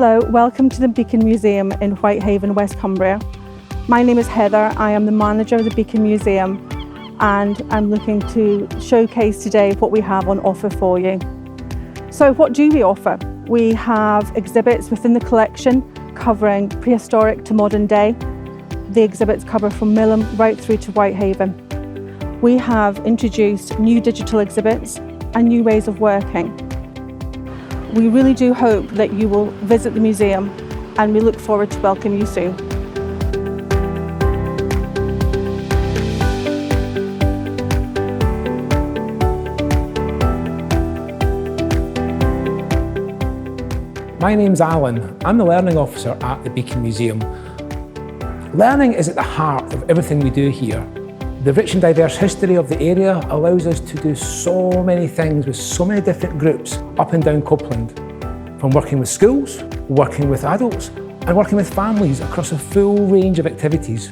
Hello, welcome to the Beacon Museum in Whitehaven, West Cumbria. My name is Heather, I am the manager of the Beacon Museum and I'm looking to showcase today what we have on offer for you. So what do we offer? We have exhibits within the collection covering prehistoric to modern day. The exhibits cover from Milham right through to Whitehaven. We have introduced new digital exhibits and new ways of working. We really do hope that you will visit the museum and we look forward to welcoming you soon. My name's Alan. I'm the Learning Officer at the Beacon Museum. Learning is at the heart of everything we do here. The rich and diverse history of the area allows us to do so many things with so many different groups up and down Copeland. From working with schools, working with adults, and working with families across a full range of activities.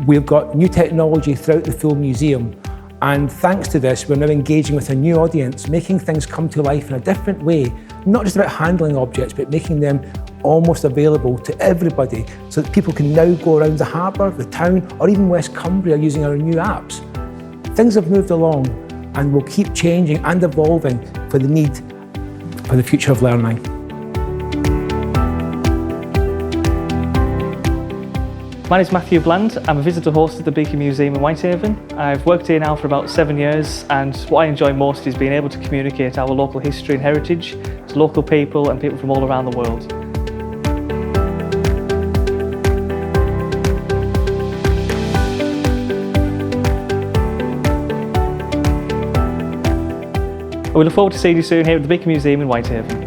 We've got new technology throughout the full museum, and thanks to this, we're now engaging with a new audience, making things come to life in a different way, not just about handling objects, but making them almost available to everybody so that people can now go around the harbour, the town, or even West Cumbria using our new apps. Things have moved along and will keep changing and evolving for the need for the future of learning. My name is Matthew Bland. I'm a visitor host at the Beacon Museum in Whitehaven. I've worked here now for about 7 years, and what I enjoy most is being able to communicate our local history and heritage to local people and people from all around the world. We look forward to seeing you soon here at the Beacon Museum in Whitehaven.